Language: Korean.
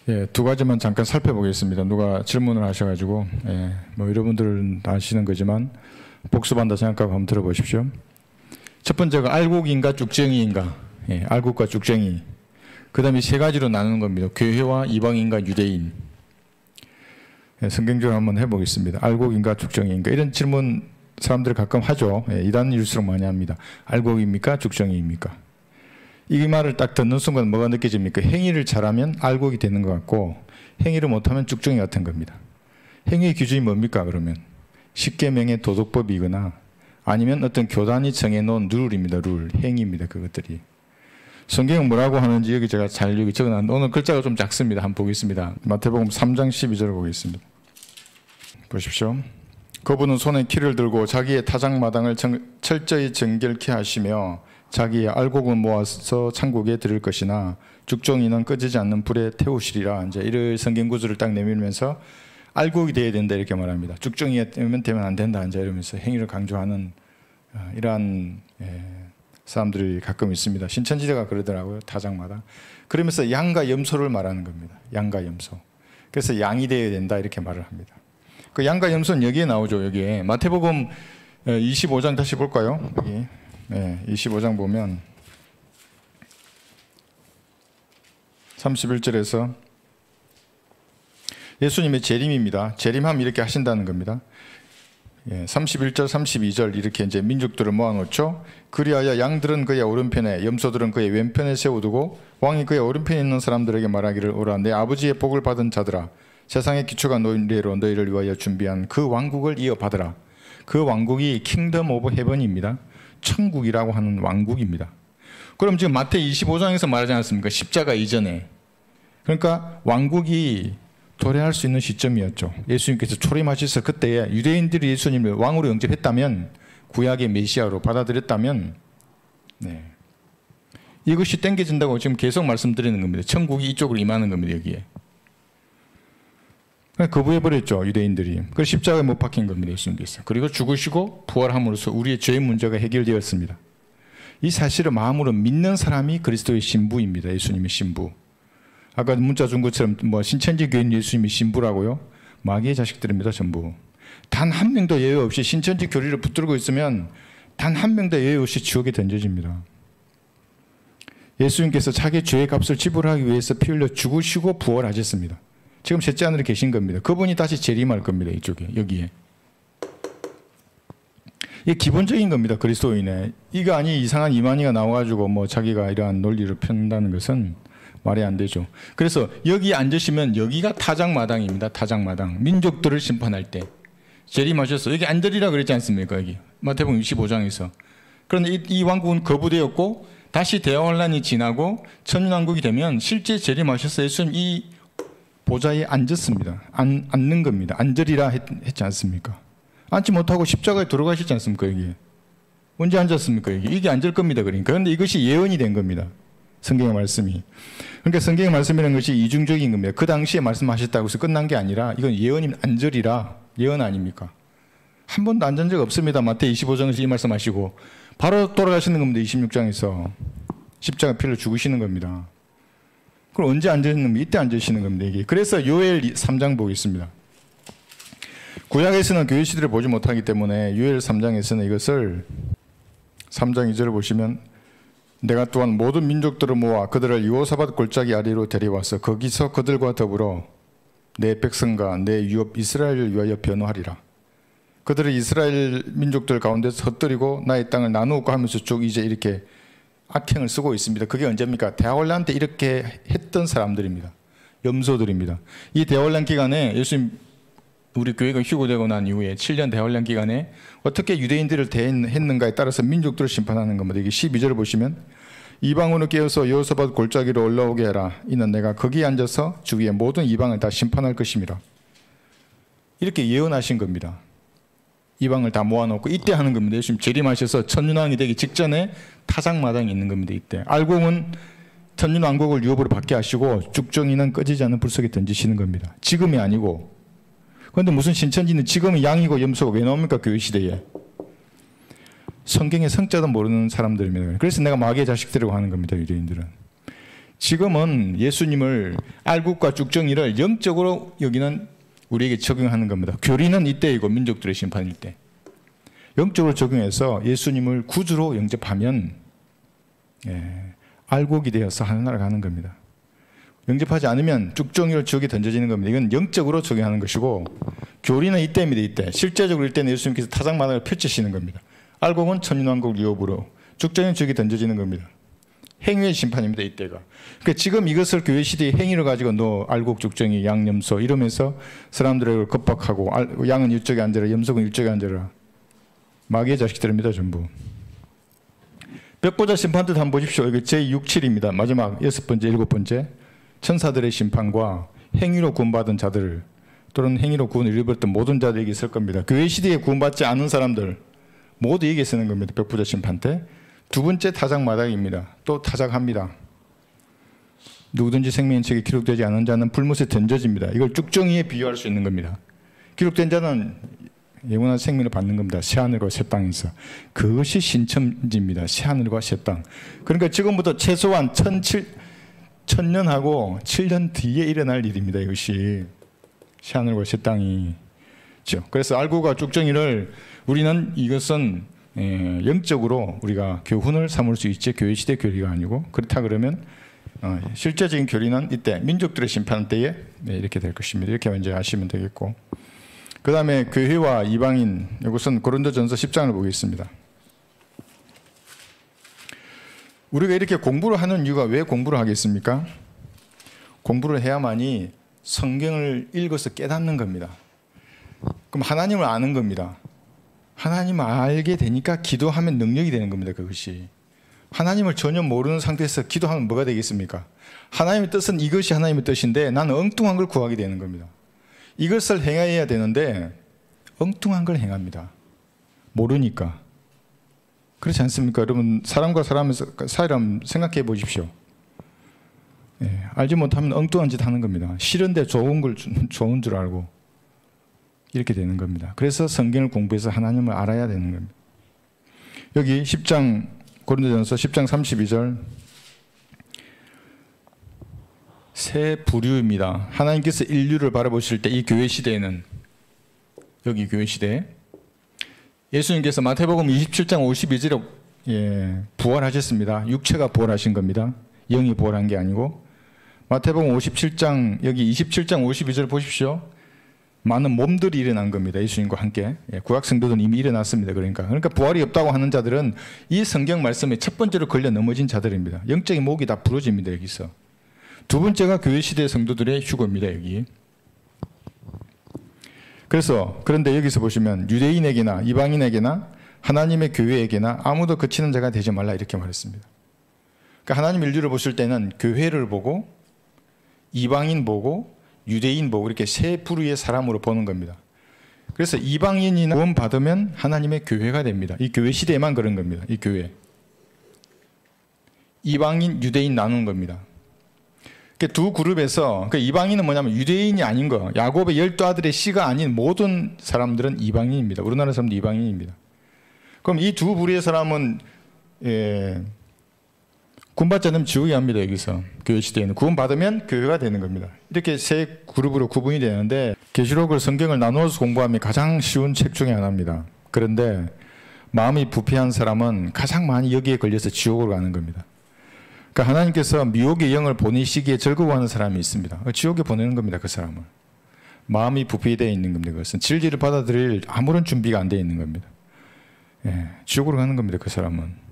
예, 두 가지만 잠깐 살펴보겠습니다. 누가 질문을 하셔가지고, 뭐 여러분들은 아시는 거지만 복습한다 생각하고 한번 들어보십시오. 첫 번째가 알곡인가 쭉정이인가. 알곡과 쭉정이. 그 다음에 세 가지로 나누는 겁니다. 교회와 이방인과 유대인. 성경적으로 한번 해보겠습니다. 알곡인가 쭉정이인가. 이런 질문 사람들이 가끔 하죠. 이단일수록 많이 합니다. 알곡입니까? 쭉정이입니까? 이 말을 딱 듣는 순간 뭐가 느껴집니까? 행위를 잘하면 알곡이 되는 것 같고 행위를 못하면 쭉정이 같은 겁니다. 행위의 기준이 뭡니까 그러면? 십계명의 도덕법이거나 아니면 어떤 교단이 정해놓은 룰입니다. 룰, 행위입니다. 그것들이. 성경은 뭐라고 하는지 여기 제가 잘 여기 적어놨는데 오늘 글자가 좀 작습니다. 한번 보겠습니다. 마태복음 3장 12절을 보겠습니다. 보십시오. 그분은 손에 키를 들고 자기의 타작마당을 철저히 정결케 하시며 자기의 알곡은 모아서 천국에 드릴 것이나 쭉정이는 꺼지지 않는 불에 태우시리라. 이제 이런 성경 구절을 딱 내밀면서 알곡이 되어야 된다 이렇게 말합니다. 쭉정이가 되면 안 된다 이제 이러면서 행위를 강조하는 이러한 사람들이 가끔 있습니다. 신천지대가 그러더라고요. 타작마당. 그러면서 양과 염소를 말하는 겁니다. 양과 염소. 그래서 양이 되어야 된다 이렇게 말을 합니다. 그 양과 염소는 여기에 나오죠. 여기에 마태복음 25장 다시 볼까요? 여기. 25장 보면 31절에서 예수님의 재림입니다. 재림하면 이렇게 하신다는 겁니다. 31절, 32절 이렇게 이제 민족들을 모아놓죠. 그리하여 양들은 그의 오른편에, 염소들은 그의 왼편에 세워두고 왕이 그의 오른편에 있는 사람들에게 말하기를 오라. 내 아버지의 복을 받은 자들아, 세상의 기초가 너희로 너희를 위하여 준비한 그 왕국을 이어받으라. 그 왕국이 킹덤 오브 헤븐입니다. 천국이라고 하는 왕국입니다. 그럼 지금 마태 25장에서 말하지 않았습니까? 십자가 이전에. 그러니까 왕국이 도래할 수 있는 시점이었죠. 예수님께서 초림하셔서 그때에 유대인들이 예수님을 왕으로 영접했다면, 구약의 메시아로 받아들였다면, 이것이 땡겨진다고 지금 계속 말씀드리는 겁니다. 천국이 이쪽으로 임하는 겁니다. 여기에. 거부해버렸죠. 유대인들이. 그래서 십자가에 못 박힌 겁니다. 예수님께서. 그리고 죽으시고 부활함으로써 우리의 죄의 문제가 해결되었습니다. 이 사실을 마음으로 믿는 사람이 그리스도의 신부입니다. 예수님의 신부. 아까 문자 준 것처럼 뭐 신천지 교인 예수님이 신부라고요? 마귀의 자식들입니다. 전부. 단 한 명도 예외 없이 신천지 교리를 붙들고 있으면 단 한 명도 예외 없이 지옥에 던져집니다. 예수님께서 자기 죄의 값을 지불하기 위해서 피 흘려 죽으시고 부활하셨습니다. 지금 셋째 하늘에 계신 겁니다. 그분이 다시 재림할 겁니다. 이쪽에, 여기에. 이게 기본적인 겁니다. 그리스도인의. 이거 아니 이상한 이만희가 나와가지고 뭐 자기가 이러한 논리를 편다는 것은 말이 안 되죠. 그래서 여기 앉으시면 여기가 타작마당입니다. 타작마당. 민족들을 심판할 때. 재림하셔서 여기 앉으리라 그랬지 않습니까? 여기. 마태복음 25장에서. 그런데 이 왕국은 거부되었고 다시 대환란이 지나고 천년왕국이 되면 실제 재림하셔서 예수님 이 보좌에 앉았습니다. 앉는 겁니다. 앉으리라 했지 않습니까? 앉지 못하고 십자가에 들어가시지 않습니까? 여기. 언제 앉았습니까? 여기. 이게 앉을 겁니다. 그러니까. 그런데 이것이 예언이 된 겁니다. 성경의 말씀이. 그러니까 성경의 말씀이라는 것이 이중적인 겁니다. 그 당시에 말씀하셨다고 해서 끝난 게 아니라 이건 예언이면 앉으리라. 예언 아닙니까? 한 번도 앉은 적 없습니다. 마태 25장에서 이 말씀하시고 바로 돌아가시는 겁니다. 26장에서. 십자가 피를 죽으시는 겁니다. 그럼 언제 앉으시는 겁니까? 이때 앉으시는 겁니다. 이게. 그래서 요엘 3장 보겠습니다. 구약에서는 교회 시대를 보지 못하기 때문에 요엘 3장에서는 이것을 3장 2절을 보시면 내가 또한 모든 민족들을 모아 그들을 여호사밧 골짜기 아래로 데려와서 거기서 그들과 더불어 내 백성과 내 유업 이스라엘을 위하여 변호하리라. 그들을 이스라엘 민족들 가운데서 흩뜨리고 나의 땅을 나누고 하면서 쭉 이제 이렇게 악행을 쓰고 있습니다. 그게 언제입니까? 대환란 때 이렇게 했던 사람들입니다. 염소들입니다. 이 대환란 기간에 예수님 우리 교회가 휴거되고 난 이후에 7년 대환란 기간에 어떻게 유대인들을 대했는가에 따라서 민족들을 심판하는 겁니다. 이게 12절을 보시면 이방으로 깨어서 여호사밧 골짜기로 올라오게 해라. 이는 내가 거기에 앉아서 주위의 모든 이방을 다 심판할 것임이라. 이렇게 예언하신 겁니다. 이방을 다 모아놓고 이때 하는 겁니다. 예수님 재림하셔서 천년왕이 되기 직전에 타작마당이 있는 겁니다. 이때. 알곡은 천년왕국을 유업으로 받게 하시고 쭉정이는 꺼지지 않는 불 속에 던지시는 겁니다. 지금이 아니고. 그런데 무슨 신천지는 지금은 양이고 염소가 왜 나옵니까? 교회 시대에. 성경의 성자도 모르는 사람들입니다. 그래서 내가 마귀의 자식들이라고 하는 겁니다. 유대인들은. 지금은 예수님을 알곡과 쭉정이를 영적으로 여기는 우리에게 적용하는 겁니다. 교리는 이때이고 민족들의 심판일 때. 영적으로 적용해서 예수님을 구주로 영접하면 알곡이 되어서 하늘나라 가는 겁니다. 영접하지 않으면 쭉정이로 지옥에 던져지는 겁니다. 이건 영적으로 적용하는 것이고, 교리는 이때입니다. 이때. 실제적으로 이때는 예수님께서 타작마당을 펼치시는 겁니다. 알곡은 천인왕국 유업으로, 쭉정이는 지옥에 던져지는 겁니다. 행위의 심판입니다. 이때가. 그러니까 지금 이것을 교회 시대의 행위를 가지고 너 알곡, 쭉정이, 양념소 이러면서 사람들을 겁박하고, 양은 이쪽에 앉아라, 염소는 이쪽에 앉아라. 마귀의 자식들입니다. 전부. 벽보자 심판도 한번 보십시오. 이거 제6, 7입니다. 마지막 6번째, 7번째. 천사들의 심판과 행위로 구원받은 자들 또는 행위로 구원을 잃어버렸던 모든 자들에게 있을 겁니다. 교회 시대에 구원받지 않은 사람들 모두에게 쓰는 겁니다. 벽보자 심판 때. 두 번째 타작마당입니다. 또 타작합니다. 누구든지 생명의 책에 기록되지 않은 자는 불못에 던져집니다. 이걸 쭉정이에 비유할 수 있는 겁니다. 기록된 자는 영원한 생명을 받는 겁니다. 새하늘과 새 땅에서. 그것이 신천지입니다. 새하늘과 새 땅. 그러니까 지금부터 최소한 1000년하고 7년 뒤에 일어날 일입니다. 이것이 새하늘과 새 땅이죠. 그래서 알고가 쭉정이를 우리는 이것은 영적으로 우리가 교훈을 삼을 수 있지 교회 시대 교리가 아니고, 그렇다 그러면 실제적인 교리는 이때 민족들의 심판 때에 이렇게 될 것입니다. 이렇게 먼저 아시면 되겠고, 그 다음에 교회와 이방인, 이것은 고린도전서 10장을 보겠습니다. 우리가 이렇게 공부를 하는 이유가 왜 공부를 하겠습니까? 공부를 해야만이 성경을 읽어서 깨닫는 겁니다. 그럼 하나님을 아는 겁니다. 하나님을 알게 되니까 기도하면 능력이 되는 겁니다. 그것이. 하나님을 전혀 모르는 상태에서 기도하면 뭐가 되겠습니까? 하나님의 뜻은 이것이 하나님의 뜻인데 나는 엉뚱한 걸 구하게 되는 겁니다. 이것을 행해야 되는데 엉뚱한 걸 행합니다. 모르니까. 그렇지 않습니까? 여러분, 사람과 사람의 사이를 한번 생각해 보십시오. 알지 못하면 엉뚱한 짓 하는 겁니다. 싫은데 좋은 줄 알고 이렇게 되는 겁니다. 그래서 성경을 공부해서 하나님을 알아야 되는 겁니다. 여기 10장 고린도전서 10장 32절 새 부류입니다. 하나님께서 인류를 바라보실 때 이 교회 시대에는, 여기 교회 시대에 예수님께서 마태복음 27장 52절에 부활하셨습니다. 육체가 부활하신 겁니다. 영이 부활한 게 아니고. 마태복음 57장 여기 27장 52절 보십시오. 많은 몸들이 일어난 겁니다. 예수님과 함께. 구약 성도들은 이미 일어났습니다. 그러니까 부활이 없다고 하는 자들은 이 성경 말씀에 첫 번째로 걸려 넘어진 자들입니다. 영적인 목이 다 부러집니다. 여기서. 두 번째가 교회 시대 성도들의 휴거입니다. 여기. 그래서 그런데 여기서 보시면 유대인에게나 이방인에게나 하나님의 교회에게나 아무도 그치는 자가 되지 말라 이렇게 말했습니다. 그러니까 하나님 인류를 보실 때는 교회를 보고 이방인 보고 유대인 보고 이렇게 세 부류의 사람으로 보는 겁니다. 그래서 이방인이나 구원 받으면 하나님의 교회가 됩니다. 이 교회 시대에만 그런 겁니다. 이 교회. 이방인, 유대인 나누는 겁니다. 두 그룹에서, 이방인은 뭐냐면 유대인이 아닌 거, 야곱의 12아들의 씨가 아닌 모든 사람들은 이방인입니다. 우리나라 사람도 이방인입니다. 그럼 이 두 부류의 사람은 구원받지 않으면 지옥에 갑니다. 여기서 교회 시대에는 구원받으면 교회가 되는 겁니다. 이렇게 세 그룹으로 구분이 되는데, 계시록을 성경을 나누어서 공부하면 가장 쉬운 책 중에 하나입니다. 그런데 마음이 부패한 사람은 가장 많이 여기에 걸려서 지옥으로 가는 겁니다. 그러니까 하나님께서 미혹의 영을 보내시기에 즐거워하는 사람이 있습니다. 지옥에 보내는 겁니다. 그 사람을. 마음이 부패되어 있는 겁니다. 그것은 진리를 받아들일 아무런 준비가 안 되어 있는 겁니다. 지옥으로 가는 겁니다. 그 사람은.